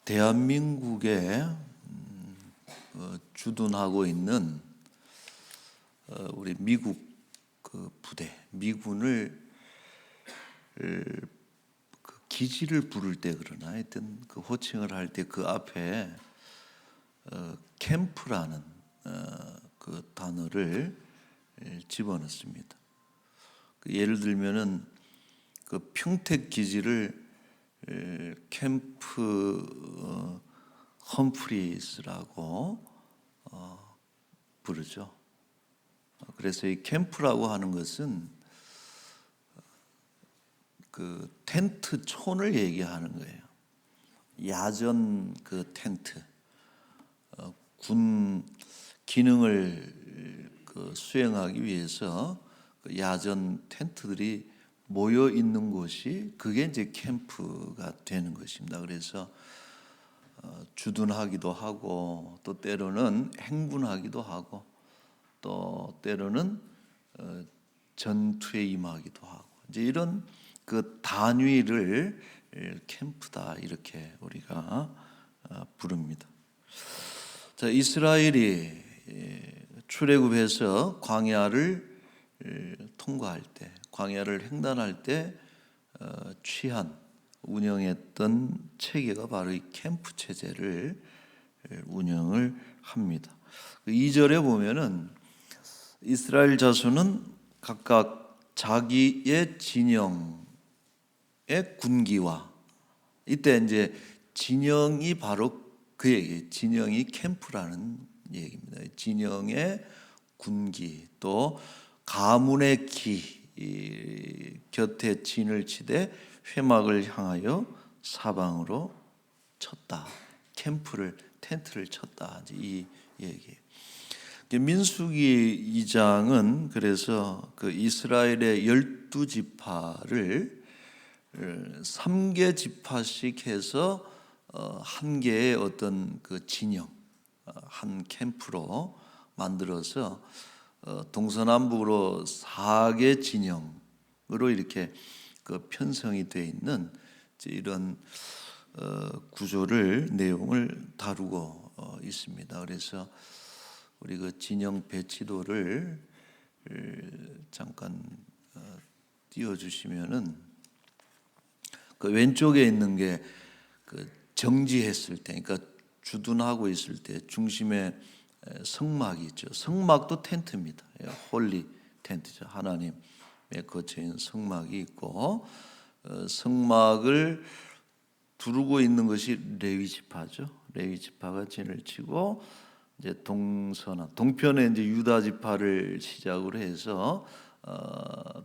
대한민국에 주둔하고 있는 우리 미국 그 부대, 미군을 그 기지를 부를 때 그러나 하여튼 그 호칭을 할 때 그 앞에 캠프라는 그 단어를 집어넣습니다. 예를 들면은 그 평택 기지를 캠프 험프리스라고 부르죠. 그래서 이 캠프라고 하는 것은 그 텐트 촌을 얘기하는 거예요. 야전 그 텐트, 군 기능을 그 수행하기 위해서 그 야전 텐트들이 모여 있는 곳이 그게 이제 캠프가 되는 것입니다. 그래서 주둔하기도 하고 또 때로는 행군하기도 하고 또 때로는 전투에 임하기도 하고 이제 이런 그 단위를 캠프다 이렇게 우리가 부릅니다. 자, 이스라엘이 출애굽해서 광야를 통과할 때, 광야를 횡단할 때 취한 운영했던 체계가 바로 이 캠프 체제를 운영을 합니다. 2절에 보면은 이스라엘 자손은 각각 자기의 진영의 군기와 이때 이제 진영이 바로 그 얘기, 진영이 캠프라는 얘기입니다. 진영의 군기 또 가문의 기 곁에 진을 치되 회막을 향하여 사방으로 쳤다. 캠프를 텐트를 쳤다. 이 얘기예요. 민수기 2장은 그래서 그 이스라엘의 12지파를 3개 지파씩 해서 한 개의 어떤 그 진영, 한 캠프로 만들어서 동서남북으로 4개 진영으로 이렇게 그 편성이 되어 있는 이런 구조를 내용을 다루고 있습니다. 그래서 우리 그 진영 배치도를 잠깐 띄워주시면은 그 왼쪽에 있는 게 그 정지했을 때, 그러니까 주둔하고 있을 때 중심에 성막이 있죠. 성막도 텐트입니다. 홀리 텐트죠. 하나님의 거처인 성막이 있고 성막을 두르고 있는 것이 레위 지파죠. 레위 지파가 진을 치고 이제 동편에 이제 유다 지파를 시작으로 해서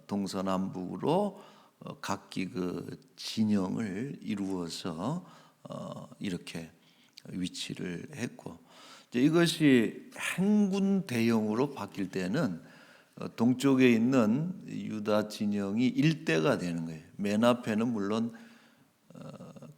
동서남북으로 각기 그 진영을 이루어서 이렇게 위치를 했고 이제 이것이 행군 대형으로 바뀔 때는 동쪽에 있는 유다 진영이 일대가 되는 거예요. 맨 앞에는 물론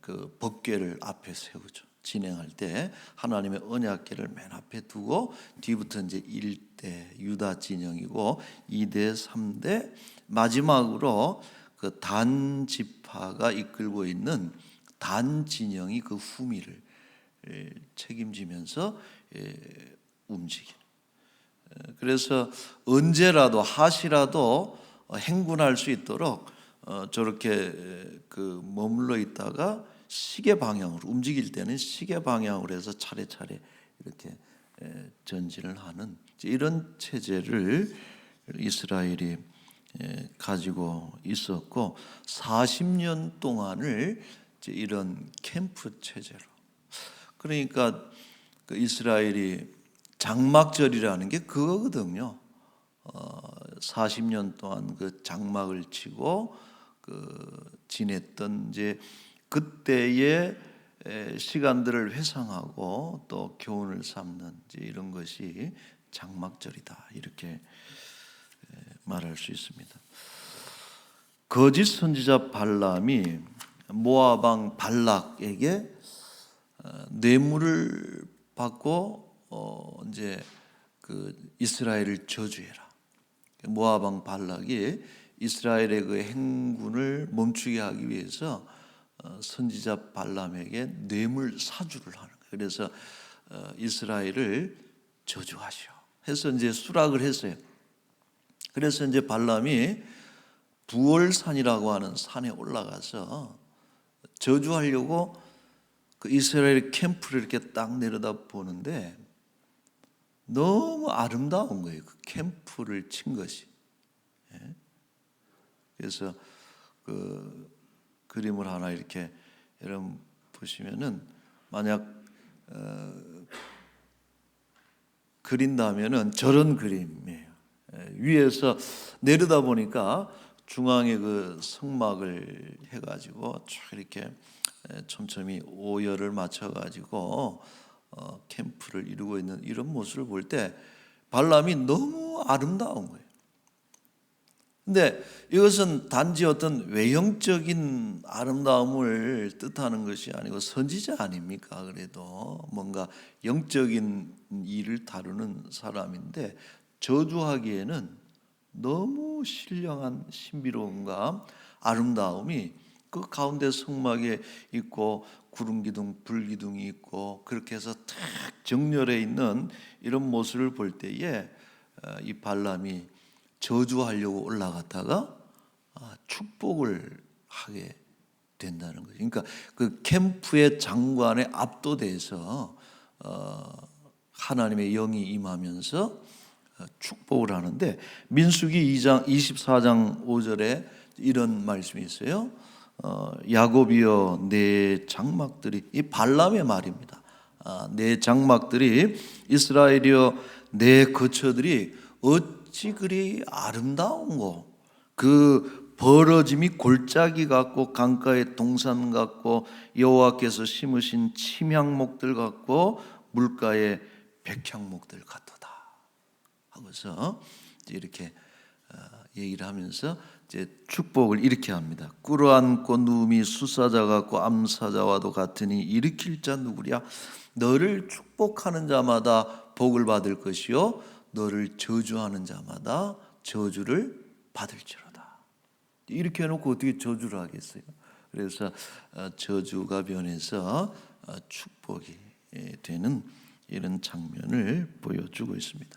그 법궤를 앞에 세우죠. 진행할 때 하나님의 언약궤를 맨 앞에 두고 뒤부터 이제 1대 유다 진영이고 2대 3대 마지막으로 그 단 지파가 이끌고 있는 단 진영이 그 후미를 책임지면서 움직이는. 그래서 언제라도 하시라도 행군할 수 있도록 저렇게 그 머물러 있다가 시계 방향으로 움직일 때는 시계 방향으로 해서 차례차례 이렇게 전진을 하는 이런 체제를 이스라엘이 가지고 있었고 40년 동안을 이런 캠프 체제로 그러니까 그 이스라엘이 장막절이라는 게 그거거든요. 40년 동안 그 장막을 치고 그 지냈던 이제 그때의 시간들을 회상하고 또 교훈을 삼는 이제 이런 것이 장막절이다 이렇게 말할 수 있습니다. 거짓 선지자 발람이 모압 왕 발락에게 뇌물을 받고 이제 그 이스라엘을 저주해라. 모압 왕 발락이 이스라엘의 그 행군을 멈추게 하기 위해서 선지자 발람에게 뇌물 사주를 하는 거예요. 그래서 이스라엘을 저주하시오 해서 이제 수락을 했어요. 그래서 이제 발람이 부월산이라고 하는 산에 올라가서 저주하려고 그 이스라엘 캠프를 이렇게 딱 내려다 보는데 너무 아름다운 거예요. 그 캠프를 친 것이. 그래서 그 그림을 하나 이렇게 여러분 보시면은 만약 그린다면은 저런 그림이에요. 위에서 내려다 보니까 중앙에 그 성막을 해가지고 쭉 이렇게 촘촘히 오열을 맞춰가지고 캠프를 이루고 있는 이런 모습을 볼 때 발람이 너무 아름다운 거예요. 근데 이것은 단지 어떤 외형적인 아름다움을 뜻하는 것이 아니고 선지자 아닙니까? 그래도 뭔가 영적인 일을 다루는 사람인데 저주하기에는 너무 신령한 신비로움과 아름다움이 그 가운데 성막에 있고 구름 기둥, 불 기둥이 있고 그렇게 해서 탁 정렬해 있는 이런 모습을 볼 때에 이 발람이 저주하려고 올라갔다가 축복을 하게 된다는 거죠. 그러니까 그 캠프의 장관에 압도돼서 하나님의 영이 임하면서 축복을 하는데 민수기 2장 24장 5절에 이런 말씀이 있어요. 야곱이여 내 장막들이, 이 발람의 말입니다. 내 장막들이, 이스라엘이여 내 거처들이 어찌 그리 아름다운고, 그 벌어짐이 골짜기 같고 강가의 동산 같고 여호와께서 심으신 침향목들 같고 물가의 백향목들 같도다 하고서 이렇게 얘기를 하면서 이제 축복을 이렇게 합니다. 꿇어앉고 누움이 수사자 같고 암사자와도 같으니 일으킬 자 누구랴? 너를 축복하는 자마다 복을 받을 것이요 너를 저주하는 자마다 저주를 받을지로다. 이렇게 해놓고 어떻게 저주를 하겠어요? 그래서 저주가 변해서 축복이 되는 이런 장면을 보여주고 있습니다.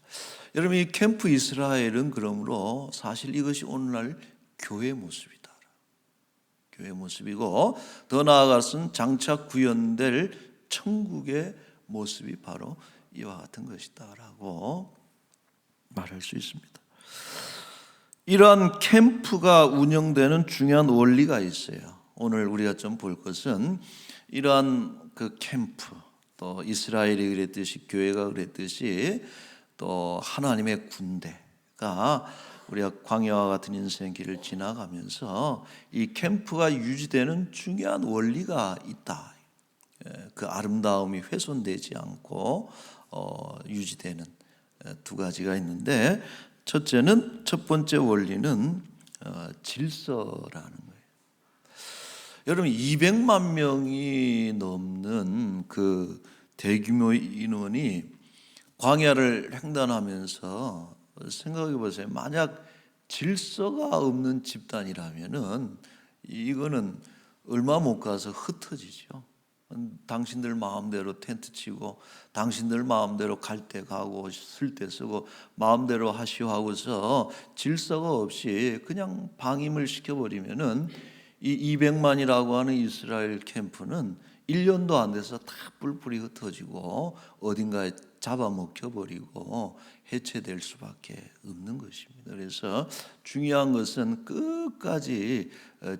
여러분, 이 캠프 이스라엘은 그러므로 사실 이것이 오늘날 교회 모습이다. 교회 모습이고 더 나아가서는 장차 구현될 천국의 모습이 바로 이와 같은 것이다라고 말할 수 있습니다. 이러한 캠프가 운영되는 중요한 원리가 있어요. 오늘 우리가 좀 볼 것은 이러한 그 캠프, 또 이스라엘이 그랬듯이 교회가 그랬듯이 또 하나님의 군대가 우리가 광야와 같은 인생길을 지나가면서 이 캠프가 유지되는 중요한 원리가 있다. 그 아름다움이 훼손되지 않고 유지되는 두 가지가 있는데 첫 번째 원리는 질서라는 거예요. 여러분 200만 명이 넘는 그 대규모 인원이 광야를 횡단하면서 생각해 보세요. 만약 질서가 없는 집단이라면은 이거는 얼마 못 가서 흩어지죠. 당신들 마음대로 텐트 치고 당신들 마음대로 갈 때 가고 쓸 때 쓰고 마음대로 하시오 하고서 질서가 없이 그냥 방임을 시켜버리면은 이 200만이라고 하는 이스라엘 캠프는 1년도 안 돼서 다 뿔뿔이 흩어지고 어딘가에 잡아먹혀버리고 해체될 수밖에 없는 것입니다. 그래서 중요한 것은 끝까지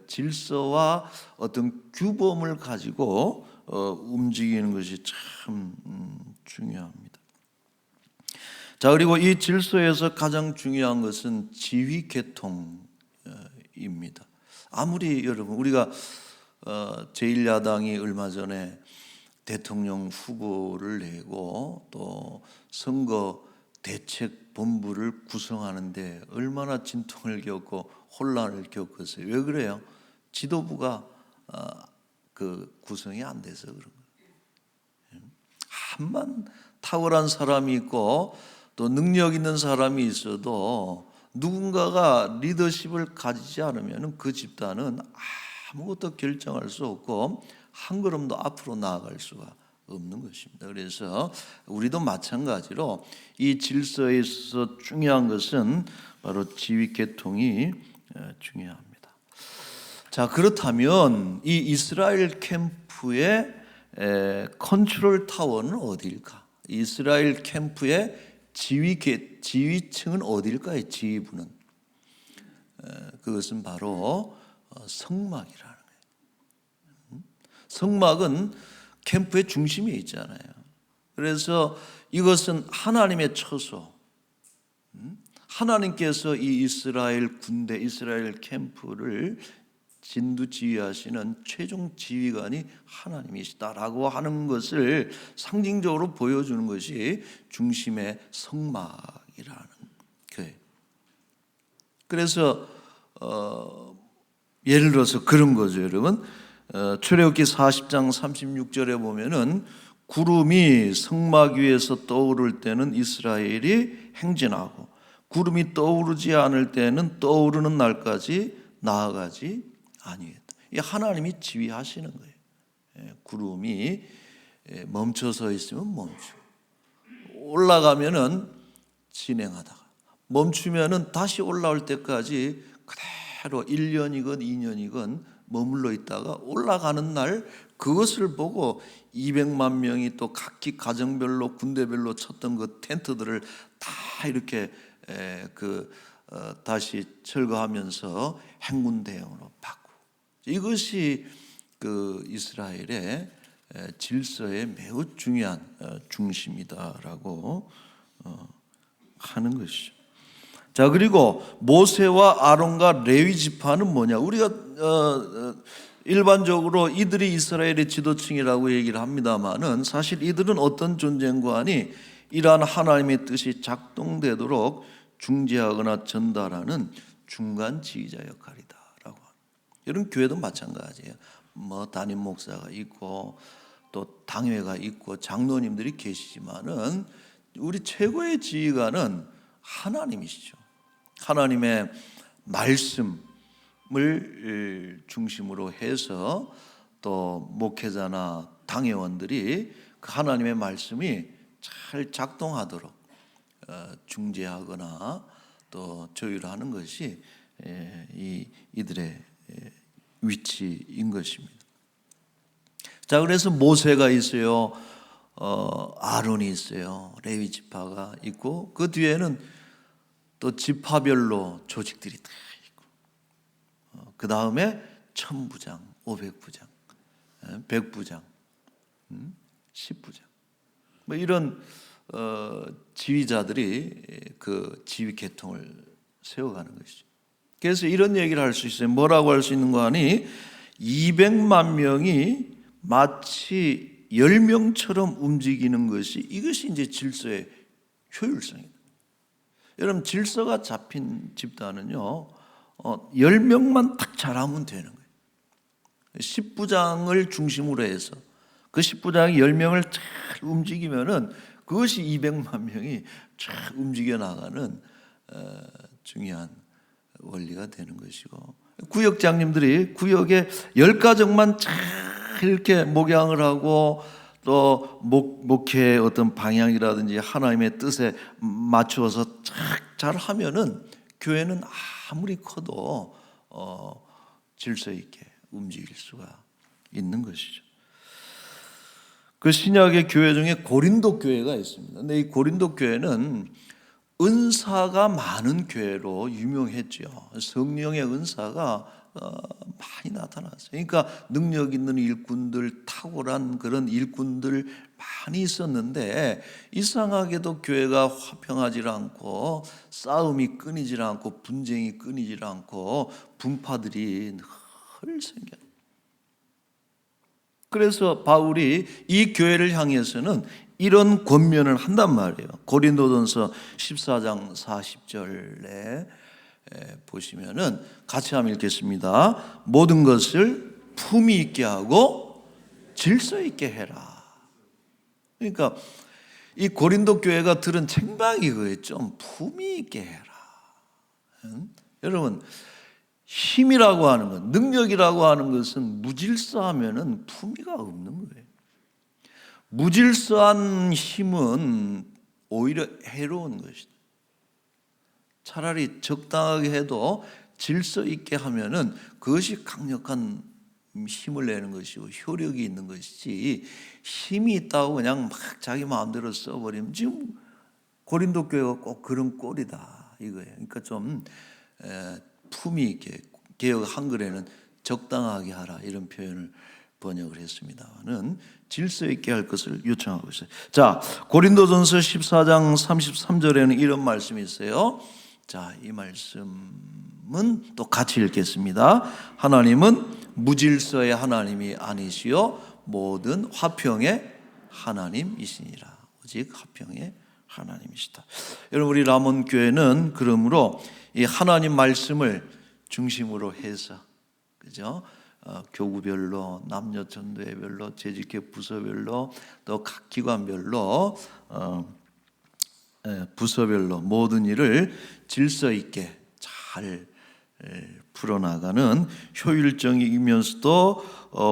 질서와 어떤 규범을 가지고 움직이는 것이 참 중요합니다. 자, 그리고 이 질서에서 가장 중요한 것은 지휘 계통입니다. 아무리 여러분 우리가 제1야당이 얼마 전에 대통령 후보를 내고 또 선거 대책 본부를 구성하는데 얼마나 진통을 겪고 혼란을 겪었어요. 왜 그래요? 지도부가 그 구성이 안 돼서 그런 거예요. 한만 탁월한 사람이 있고 또 능력 있는 사람이 있어도 누군가가 리더십을 가지지 않으면 그 집단은 아무것도 결정할 수 없고 한 걸음도 앞으로 나아갈 수가 없는 것입니다. 그래서 우리도 마찬가지로 이 질서에 있어서 중요한 것은 바로 지위 계통이 중요합니다. 자, 그렇다면 이 이스라엘 캠프의 컨트롤 타워는 어디일까? 이스라엘 캠프의 지위층은 어디일까요? 지휘부는 그것은 바로 성막이라는 거예요. 성막은 캠프의 중심에 있잖아요. 그래서 이것은 하나님의 처소, 하나님께서 이 이스라엘 군대, 이스라엘 캠프를 진두지휘하시는 최종 지휘관이 하나님이시다라고 하는 것을 상징적으로 보여주는 것이 중심의 성막이라는 거예요. 그래서 예를 들어서 그런 거죠, 여러분. 출애굽기 40장 36절에 보면은 구름이 성막 위에서 떠오를 때는 이스라엘이 행진하고 구름이 떠오르지 않을 때는 떠오르는 날까지 나아가지 아니했다. 이 하나님이 지휘하시는 거예요. 구름이 멈춰서 있으면 멈추고 올라가면은 진행하다가 멈추면은 다시 올라올 때까지 그대로 1년이건 2년이건 머물러 있다가 올라가는 날 그것을 보고 200만 명이 또 각기 가정별로 군대별로 쳤던 그 텐트들을 다 이렇게 다시 철거하면서 행군 대응으로 바꾸고 이것이 그 이스라엘의 질서의 매우 중요한 중심이다라고 하는 것이죠. 자, 그리고 모세와 아론과 레위 지파는 뭐냐? 우리가 일반적으로 이들이 이스라엘의 지도층이라고 얘기를 합니다만은 사실 이들은 어떤 존재인가하니 이러한 하나님의 뜻이 작동되도록 중재하거나 전달하는 중간 지휘자 역할이다라고. 이런 교회도 마찬가지예요. 뭐 담임 목사가 있고 또 당회가 있고 장로님들이 계시지만은 우리 최고의 지휘관은 하나님이시죠. 하나님의 말씀을 중심으로 해서 또 목회자나 당회원들이 그 하나님의 말씀이 잘 작동하도록 중재하거나 또 조율하는 것이 이들의 위치인 것입니다. 자, 그래서 모세가 있어요. 아론이 있어요. 레위 지파가 있고 그 뒤에는 또 지파별로 조직들이 다 있고 그 다음에 1000부장, 500부장, 100부장, 10부장 뭐 이런 지휘자들이 그 지휘 계통을 세워가는 것이죠. 그래서 이런 얘기를 할 수 있어요. 뭐라고 할 수 있는 거 아니? 200만 명이 마치 10명처럼 움직이는 것이 이것이 이제 질서의 효율성입니다. 여러분 질서가 잡힌 집단은요 10명만 딱 잘하면 되는 거예요. 10부장을 중심으로 해서 그 10부장이 10명을 잘 움직이면은 그것이 200만 명이 잘 움직여 나가는 중요한 원리가 되는 것이고 구역장님들이 구역에 10가정만 잘 이렇게 목양을 하고 또 목회의 어떤 방향이라든지 하나님의 뜻에 맞추어서 잘 하면은 교회는 아무리 커도 질서 있게 움직일 수가 있는 것이죠. 그 신약의 교회 중에 고린도 교회가 있습니다. 근데 이 고린도 교회는 은사가 많은 교회로 유명했죠. 성령의 은사가 많이 나타났어요. 그러니까 능력 있는 일꾼들, 탁월한 그런 일꾼들 많이 있었는데 이상하게도 교회가 화평하지 않고 싸움이 끊이지 않고 분쟁이 끊이지 않고 분파들이 늘 생겨요. 그래서 바울이 이 교회를 향해서는 이런 권면을 한단 말이에요. 고린도전서 14장 40절에 보시면은 같이 한번 읽겠습니다. 모든 것을 품위 있게 하고 질서 있게 해라. 그러니까 이 고린도 교회가 들은 책망이 그거예요. 좀 품위 있게 해라. 여러분 힘이라고 하는 것, 능력이라고 하는 것은 무질서하면은 품위가 없는 거예요. 무질서한 힘은 오히려 해로운 것이다. 차라리 적당하게 해도 질서 있게 하면은 그것이 강력한 힘을 내는 것이고 효력이 있는 것이지, 힘이 있다고 그냥 막 자기 마음대로 써버리면 지금 고린도 교회가 꼭 그런 꼴이다 이거예요. 그러니까 좀 품위 있게, 개역 한글에는 적당하게 하라 이런 표현을 번역을 했습니다는 질서 있게 할 것을 요청하고 있어요. 자, 고린도전서 14장 33절에는 이런 말씀이 있어요. 자, 이 말씀은 또 같이 읽겠습니다. 하나님은 무질서의 하나님이 아니시요 모든 화평의 하나님이시니라. 오직 화평의 하나님이시다. 여러분, 우리 람원교회는 그러므로 이 하나님 말씀을 중심으로 해서, 그죠? 교구별로, 남녀 전도회별로, 재직회 부서별로, 또 각 기관별로, 부서별로 모든 일을 질서 있게 잘 풀어나가는 효율적이면서도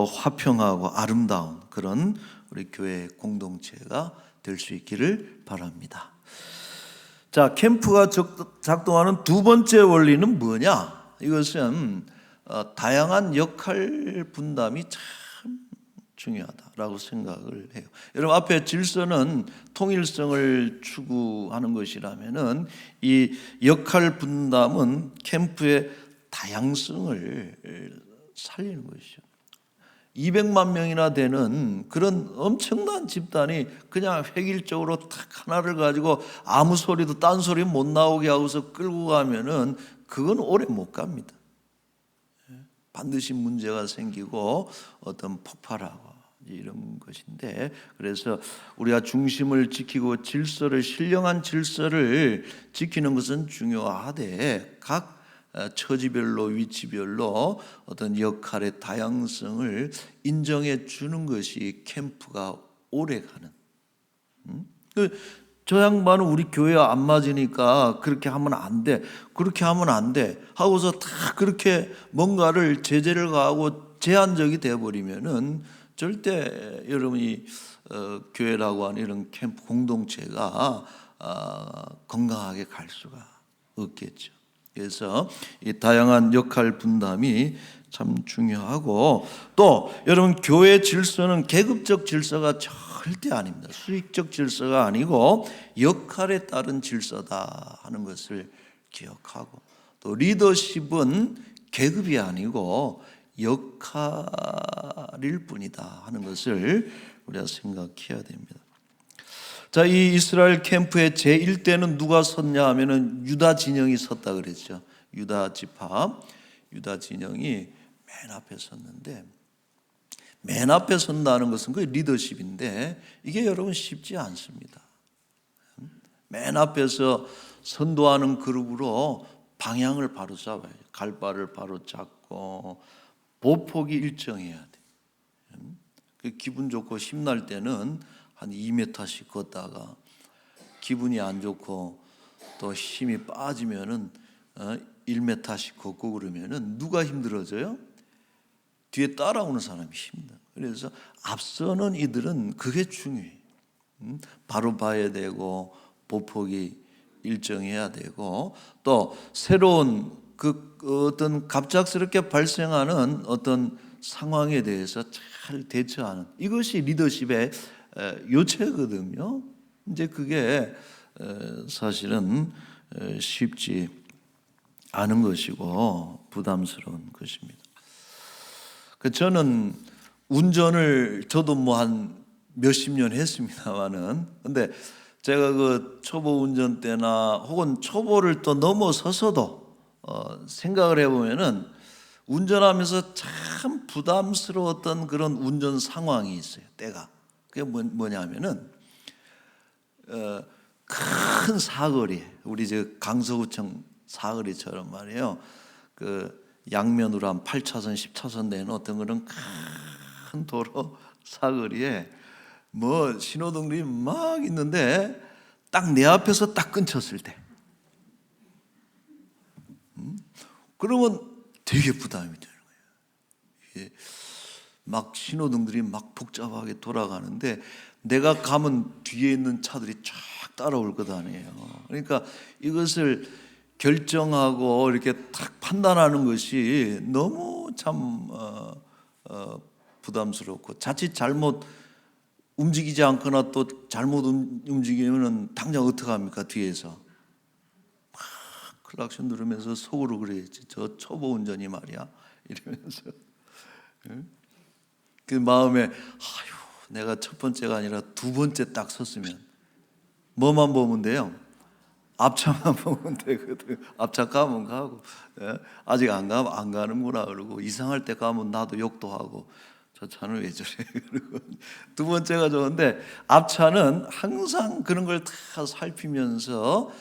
화평하고 아름다운 그런 우리 교회 공동체가 될 수 있기를 바랍니다. 자, 캠프가 작동하는 두 번째 원리는 뭐냐? 이것은 다양한 역할 분담이 참 중요하다라고 생각을 해요. 여러분, 앞에 질서는 통일성을 추구하는 것이라면은 이 역할 분담은 캠프의 다양성을 살리는 것이죠. 200만 명이나 되는 그런 엄청난 집단이 그냥 획일적으로 딱 하나를 가지고 아무 소리도 딴소리 못 나오게 하고서 끌고 가면은 그건 오래 못 갑니다. 반드시 문제가 생기고 어떤 폭발하고 이런 것인데, 그래서 우리가 중심을 지키고 질서를, 신령한 질서를 지키는 것은 중요하되 각 처지별로, 위치별로 어떤 역할의 다양성을 인정해 주는 것이 캠프가 오래가는. 저 양반은 우리 교회와 안 맞으니까 그렇게 하면 안 돼, 그렇게 하면 안 돼 하고서 다 그렇게 뭔가를 제재를 가하고 제한적이 되어버리면은 절대 여러분이 교회라고 하는 이런 캠프 공동체가 건강하게 갈 수가 없겠죠. 그래서 이 다양한 역할 분담이 참 중요하고, 또 여러분, 교회 질서는 계급적 질서가 절대 아닙니다. 수익적 질서가 아니고 역할에 따른 질서다 하는 것을 기억하고, 또 리더십은 계급이 아니고 역할일 뿐이다 하는 것을 우리가 생각해야 됩니다. 자, 이 이스라엘 캠프의 제1대는 누가 섰냐 하면은 유다 진영이 섰다 그랬죠. 유다 지파, 유다 진영이 맨 앞에 섰는데, 맨 앞에 선다는 것은 그 리더십인데 이게 여러분 쉽지 않습니다. 맨 앞에서 선도하는 그룹으로 방향을 바로 잡아야 돼요. 갈바를 바로 잡고 보폭이 일정해야 돼요. 기분 좋고 힘날 때는 한 2m씩 걷다가 기분이 안 좋고 또 힘이 빠지면은 1m씩 걷고 그러면은 누가 힘들어져요? 뒤에 따라오는 사람이 힘들어요. 그래서 앞서는 이들은 그게 중요해요. 바로 봐야 되고 보폭이 일정해야 되고, 또 새로운 그 어떤 갑작스럽게 발생하는 어떤 상황에 대해서 잘 대처하는, 이것이 리더십의 요체거든요. 이제 그게 사실은 쉽지 않은 것이고 부담스러운 것입니다. 저는 운전을 저도 뭐 한 몇십 년 했습니다만은, 근데 제가 그 초보 운전 때나 혹은 초보를 또 넘어서서도 생각을 해보면은 운전하면서 참 부담스러웠던 그런 운전 상황이 있어요. 때가 그게 뭐냐면은 큰 사거리, 우리 저 강서구청 사거리처럼 말이에요. 그 양면으로 한 8차선, 10차선 되는 어떤 그런 큰 도로 사거리에 뭐 신호등들이 막 있는데 딱 내 앞에서 딱 끊쳤을 때, 그러면 되게 부담이 되는 거예요. 이게 막 신호등들이 막 복잡하게 돌아가는데 내가 가면 뒤에 있는 차들이 쫙 따라올 것 아니에요. 그러니까 이것을 결정하고 이렇게 딱 판단하는 것이 너무 참 부담스럽고, 자칫 잘못 움직이지 않거나 또 잘못 움직이면 당장 어떡합니까? 뒤에서 막 클락션 누르면서 속으로 그래야지, 저 초보 운전이 말이야 이러면서 그 마음에 아유, 내가 첫 번째가 아니라 두 번째 딱 섰으면 뭐만 보면 돼요? 앞차만 보면 되거든. 앞차 가면 가고, 아직 안 가면 안 가는구나 그러고, 이상할 때 가면 나도 욕도 하고, 저 차는 왜 저래 그러고. 두 번째가 좋은데, 앞차는 항상 그런 걸 다 살피면서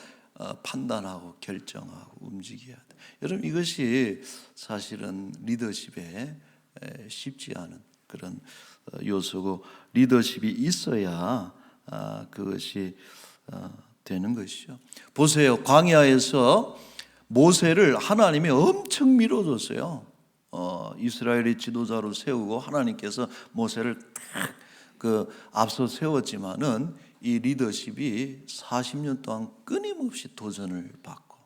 판단하고 결정하고 움직여야 돼. 여러분, 이것이 사실은 리더십에 쉽지 않은 그런 요소고, 리더십이 있어야 그것이 되는 것이죠. 보세요, 광야에서 모세를 하나님이 엄청 밀어줬어요. 이스라엘의 지도자로 세우고 하나님께서 모세를 딱 앞서 세웠지만은 이 리더십이 40년 동안 끊임없이 도전을 받고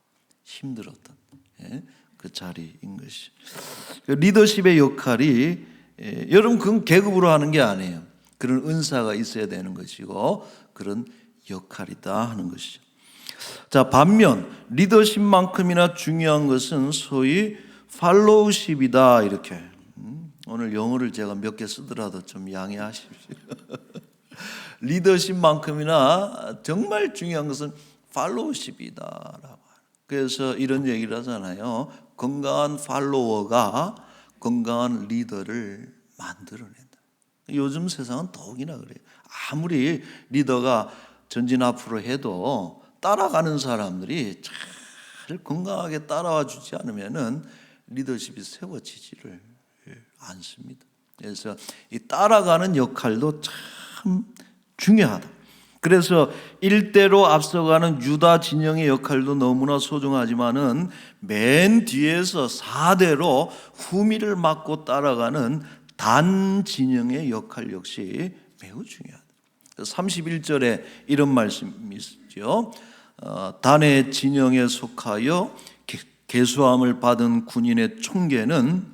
힘들었던 그 자리인 것이. 리더십의 역할이 여러분 그건 계급으로 하는 게 아니에요. 그런 은사가 있어야 되는 것이고 그런 역할이다 하는 것이죠. 자, 반면 리더십만큼이나 중요한 것은 소위 팔로우십이다. 이렇게 오늘 영어를 제가 몇 개 쓰더라도 좀 양해하십시오. 리더십만큼이나 정말 중요한 것은 팔로우십이다라고. 그래서 이런 얘기를 하잖아요. 건강한 팔로워가 건강한 리더를 만들어낸다. 요즘 세상은 더욱이나 그래요. 아무리 리더가 전진 앞으로 해도 따라가는 사람들이 잘 건강하게 따라와 주지 않으면은 리더십이 세워지지를 않습니다. 그래서 이 따라가는 역할도 참 중요하다. 그래서 일대로 앞서가는 유다 진영의 역할도 너무나 소중하지만은 맨 뒤에서 4대로 후미를 맡고 따라가는 단 진영의 역할 역시 매우 중요하다. 31절에 이런 말씀이 있죠. 단의 진영에 속하여 계수함을 받은 군인의 총계는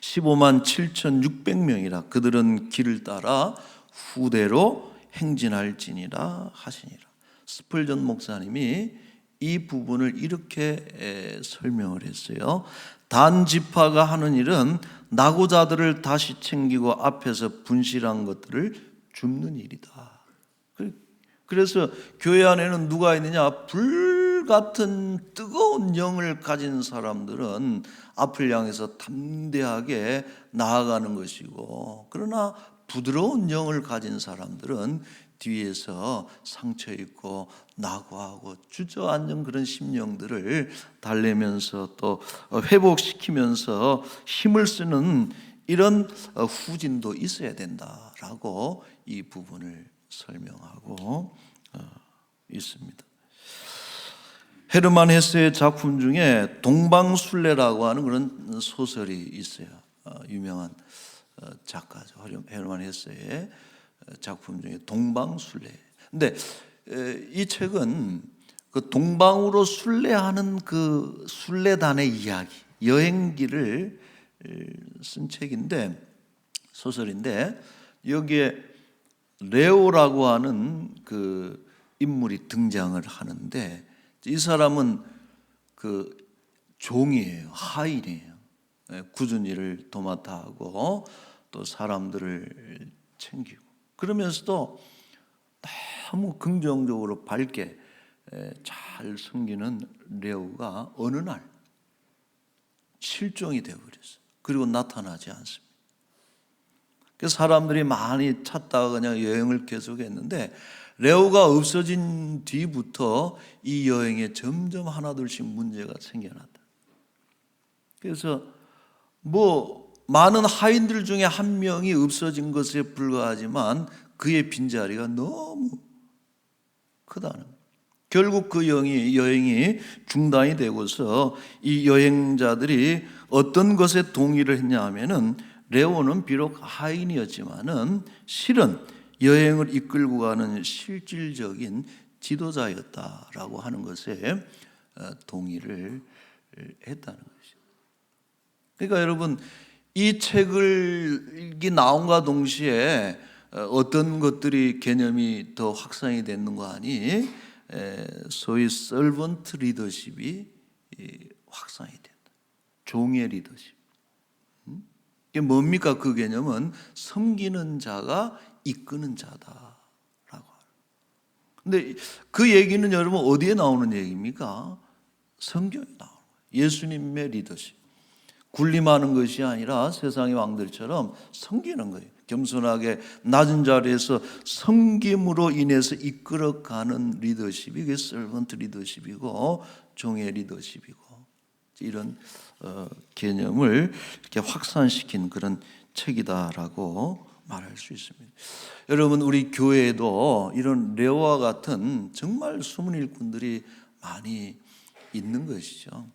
15만 7,600명이라. 그들은 길을 따라 후대로 행진할지니라 하시니라. 스펄전 목사님이 이 부분을 이렇게 설명을 했어요. 단 지파가 하는 일은 낙오자들을 다시 챙기고 앞에서 분실한 것들을 줍는 일이다. 그래서 교회 안에는 누가 있느냐? 불 같은 뜨거운 영을 가진 사람들은 앞을 향해서 담대하게 나아가는 것이고, 그러나 부드러운 영을 가진 사람들은 뒤에서 상처 입고 낙오하고 주저앉은 그런 심령들을 달래면서 또 회복시키면서 힘을 쓰는 이런 후진도 있어야 된다라고 이 부분을 설명하고 있습니다. 헤르만 헤세의 작품 중에 동방순례라고 하는 그런 소설이 있어요. 유명한 작가죠. 헤르만 헤세의 작품 중에 동방순례. 근데 이 책은 그 동방으로 순례하는 그 순례단의 이야기, 여행기를 쓴 책인데, 소설인데, 여기에 레오라고 하는 그 인물이 등장을 하는데, 이 사람은 그 종이에요. 하인이에요. 굳은 일을 도맡아 하고 또 사람들을 챙기고, 그러면서도 너무 긍정적으로 밝게 잘 섬기는 레오가 어느 날 실종이 되어버렸어요. 그리고 나타나지 않습니다. 그래서 사람들이 많이 찾다가 그냥 여행을 계속했는데, 레오가 없어진 뒤부터 이 여행에 점점 하나둘씩 문제가 생겨났다. 그래서 많은 하인들 중에 한 명이 없어진 것에 불과하지만 그의 빈자리가 너무 크다는 거예요. 결국 그 여행이 중단이 되고서 이 여행자들이 어떤 것에 동의를 했냐 하면은, 레오는 비록 하인이었지만은 실은 여행을 이끌고 가는 실질적인 지도자였다라고 하는 것에 동의를 했다는 것이죠. 그러니까 여러분, 이 책이 나온과 동시에 어떤 것들이 개념이 더 확산이 됐는 거 아니? 소위 서번트 리더십이 확산이 된다. 종의 리더십. 이게 뭡니까? 그 개념은 섬기는 자가 이끄는 자다라고. 근데 그 얘기는 여러분 어디에 나오는 얘기입니까? 성경에 나오는 거예요. 예수님의 리더십. 군림하는 것이 아니라 세상의 왕들처럼 섬기는 거예요. 겸손하게 낮은 자리에서 섬김으로 인해서 이끌어가는 리더십이 그게 서번트 리더십이고 종의 리더십이고, 이런 개념을 이렇게 확산시킨 그런 책이다라고 말할 수 있습니다. 여러분, 우리 교회에도 이런 레오와 같은 정말 숨은 일꾼들이 많이 있는 것이죠.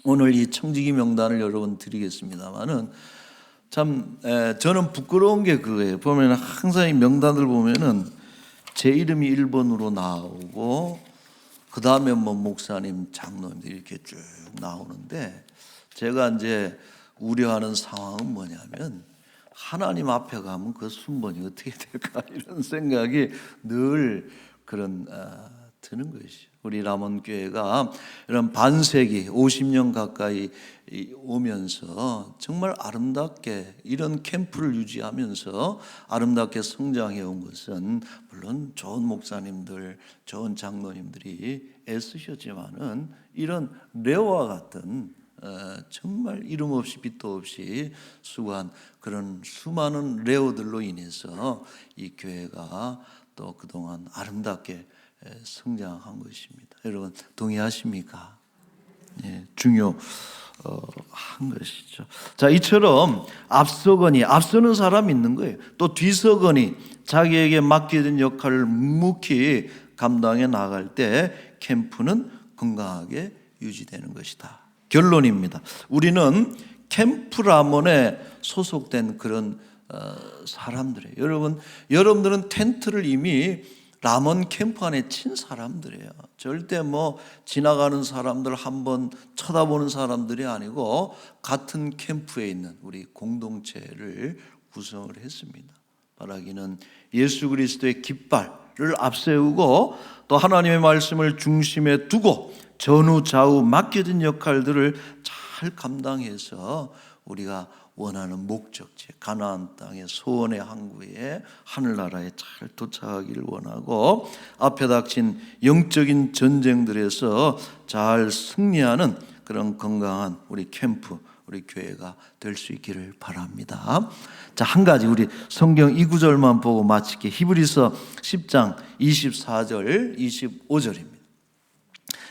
오늘 이 청지기 명단을 여러분 드리겠습니다만은 참 저는 부끄러운 게 그거예요. 보면 항상 이 명단을 보면은 제 이름이 1번으로 나오고 그 다음에 뭐 목사님, 장로님들 이렇게 쭉 나오는데, 제가 이제 우려하는 상황은 뭐냐면 하나님 앞에 가면 그 순번이 어떻게 될까 이런 생각이 늘 드는 것이죠. 우리 람원교회가 이런 반세기 50년 가까이 오면서 정말 아름답게 이런 캠프를 유지하면서 아름답게 성장해 온 것은 물론 좋은 목사님들, 좋은 장로님들이 애쓰셨지만은 이런 레오와 같은 정말 이름 없이 빛도 없이 수고한 그런 수많은 레오들로 인해서 이 교회가 또 그동안 아름답게 성장한 것입니다. 여러분 동의하십니까? 예, 중요한 것이죠. 자, 이처럼 앞서는 사람이 있는 거예요. 또 뒤서거니 자기에게 맡겨진 역할을 묵묵히 감당해 나갈 때 캠프는 건강하게 유지되는 것이다. 결론입니다. 우리는 캠프 라몬에 소속된 그런 사람들이에요. 여러분들은 텐트를 이미 라몬 캠프 안에 친 사람들이에요. 절대 뭐 지나가는 사람들 한번 쳐다보는 사람들이 아니고 같은 캠프에 있는 우리 공동체를 구성을 했습니다. 바라기는 예수 그리스도의 깃발을 앞세우고 또 하나님의 말씀을 중심에 두고 전후 좌우 맡겨진 역할들을 잘 감당해서 우리가 원하는 목적지 가나안 땅의 소원의 항구에 하늘나라에 잘 도착하기를 원하고, 앞에 닥친 영적인 전쟁들에서 잘 승리하는 그런 건강한 우리 캠프, 우리 교회가 될 수 있기를 바랍니다. 자, 한 가지 우리 성경 이 구절만 보고 마칠게. 히브리서 10장 24절 25절입니다.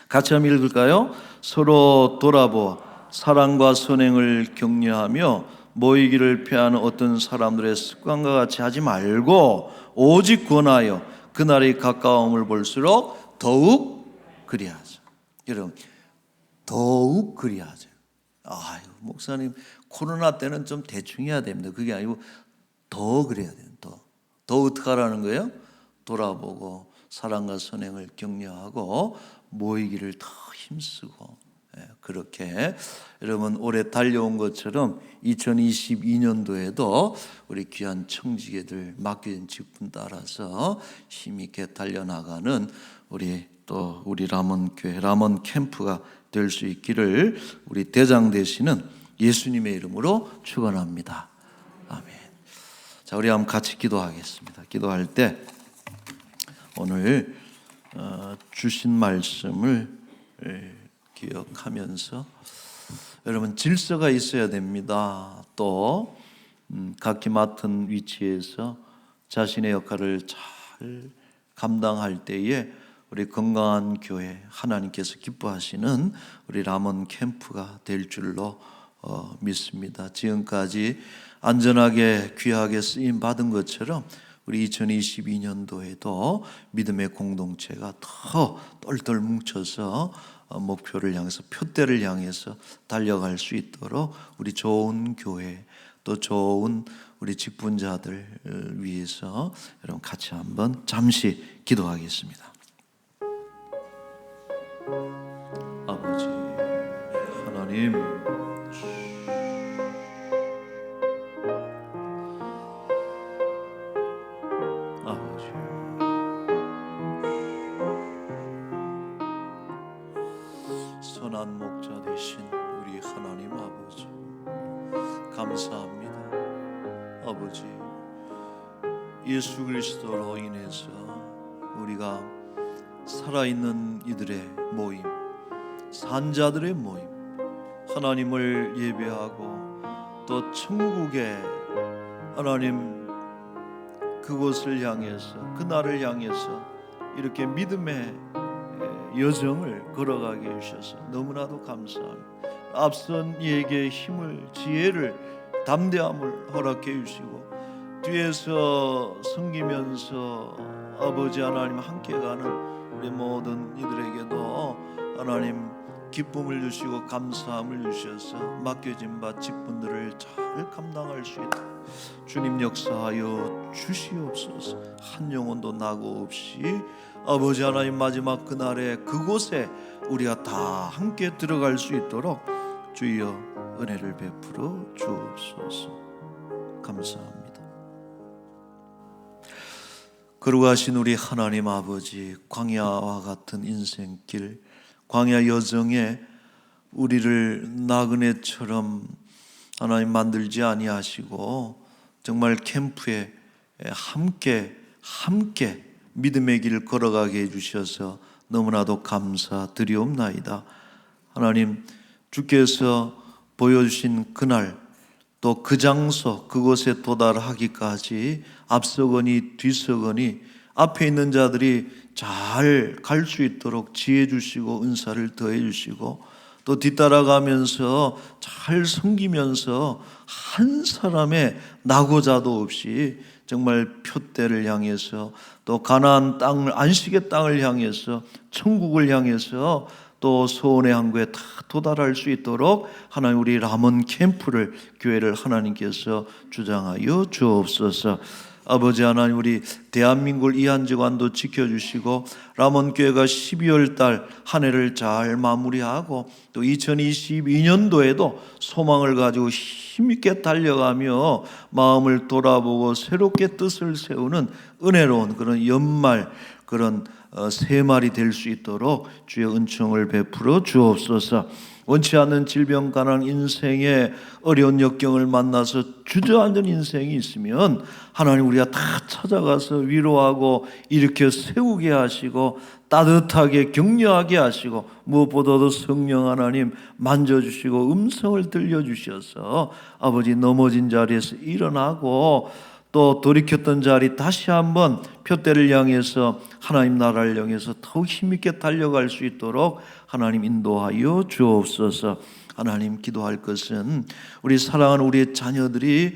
같이 한번 읽을까요? 서로 돌아보아 사랑과 선행을 격려하며 모이기를 피하는 어떤 사람들의 습관과 같이 하지 말고 오직 권하여 그날이 가까움을 볼수록 더욱 그리하자. 여러분, 더욱 그리하자. 아유, 목사님 코로나 때는 좀 대충 해야 됩니다. 그게 아니고 더 그래야 돼요. 더 어떻게 하라는 거예요? 돌아보고 사랑과 선행을 격려하고 모이기를 더 힘쓰고, 그렇게 여러분 올해 달려온 것처럼 2022년도에도 우리 귀한 청지기들 맡겨진 직분 따라서 힘있게 달려나가는 우리 람원 교회 람원 캠프가 될 수 있기를 우리 대장 되시는 예수님의 이름으로 축원합니다. 아멘. 자, 우리 한번 같이 기도하겠습니다. 기도할 때 오늘 주신 말씀을 기억하면서 여러분 질서가 있어야 됩니다. 또 각기 맡은 위치에서 자신의 역할을 잘 감당할 때에 우리 건강한 교회, 하나님께서 기뻐하시는 우리 람원 캠프가 될 줄로 믿습니다. 지금까지 안전하게 귀하게 쓰임 받은 것처럼 우리 2022년도에도 믿음의 공동체가 더 똘똘 뭉쳐서 목표를 향해서, 표대를 향해서 달려갈 수 있도록 우리 좋은 교회, 또 좋은 우리 직분자들 위해서 여러분 같이 한번 잠시 기도하겠습니다. 아버지 하나님, 아버지 선한 목자 되신 우리 하나님 아버지, 감사합니다. 아버지, 예수 그리스도로 인해서 우리가 살아있는 이들의 모임, 산자들의 모임, 하나님을 예배하고 또 천국의 하나님 그곳을 향해서, 그날을 향해서 이렇게 믿음의 여정을 걸어가게 해주셔서 너무나도 감사합니다. 앞선 이에게 힘을, 지혜를, 담대함을 허락해 주시고 뒤에서 섬기면서 아버지 하나님 함께 가는 우리 모든 이들에게도 하나님 기쁨을 주시고 감사함을 주셔서 맡겨진 바 직분들을 잘 감당할 수 있도록 주님 역사하여 주시옵소서. 한 영혼도 낙오 없이 아버지 하나님 마지막 그날에 그곳에 우리가 다 함께 들어갈 수 있도록 주여 은혜를 베풀어 주옵소서. 감사합니다. 거룩하신 우리 하나님 아버지, 광야와 같은 인생길, 광야 여정에 우리를 나그네처럼 하나님 만들지 아니하시고 정말 캠프에 함께 믿음의 길을 걸어가게 해주셔서 너무나도 감사드리옵나이다. 하나님, 주께서 보여주신 그날 또 그 장소 그곳에 도달하기까지 앞서거니 뒤서거니 앞에 있는 자들이 잘 갈 수 있도록 지혜 주시고 은사를 더해 주시고 또 뒤따라가면서 잘 섬기면서 한 사람의 낙오자도 없이 정말 표대를 향해서 또 가나안 땅을, 안식의 땅을 향해서, 천국을 향해서 또 소원의 항구에 다 도달할 수 있도록 하나님 우리 라몬 캠프를, 교회를 하나님께서 주장하여 주옵소서. 아버지 하나님, 우리 대한민국 이한제관도 지켜주시고 라몬 교회가 12월 달 한 해를 잘 마무리하고 또 2022년도에도 소망을 가지고 힘있게 달려가며 마음을 돌아보고 새롭게 뜻을 세우는 은혜로운 그런 연말, 그런 새말이 될 수 있도록 주의 은총을 베풀어 주옵소서. 원치 않는 질병, 가난, 인생의 어려운 역경을 만나서 주저앉은 인생이 있으면 하나님 우리가 다 찾아가서 위로하고 일으켜 세우게 하시고 따뜻하게 격려하게 하시고 무엇보다도 성령 하나님 만져주시고 음성을 들려주셔서 아버지 넘어진 자리에서 일어나고 또 돌이켰던 자리 다시 한번 표대를 향해서 하나님 나라를 향해서 더욱 힘있게 달려갈 수 있도록 하나님 인도하여 주옵소서. 하나님, 기도할 것은 우리 사랑하는 우리의 자녀들이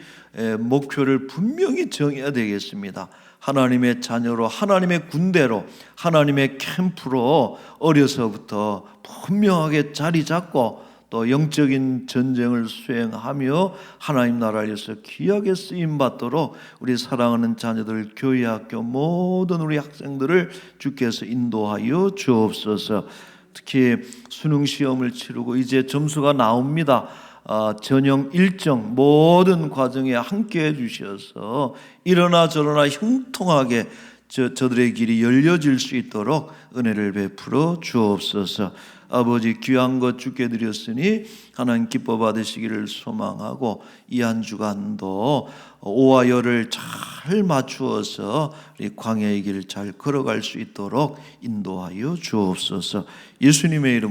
목표를 분명히 정해야 되겠습니다. 하나님의 자녀로, 하나님의 군대로, 하나님의 캠프로 어려서부터 분명하게 자리 잡고 또 영적인 전쟁을 수행하며 하나님 나라를 위해서 귀하게 쓰임받도록 우리 사랑하는 자녀들, 교회, 학교 모든 우리 학생들을 주께서 인도하여 주옵소서. 특히 수능시험을 치르고 이제 점수가 나옵니다. 전형 일정 모든 과정에 함께해 주셔서 이러나 저러나 형통하게 저들의 길이 열려질 수 있도록 은혜를 베풀어 주옵소서. 아버지, 귀한 것 주께 드렸으니 하나님 기뻐 받으시기를 소망하고 이 한 주간도 오와 열을 잘 맞추어서 우리 광야의 길을 잘 걸어갈 수 있도록 인도하여 주옵소서. 예수님의 이름으로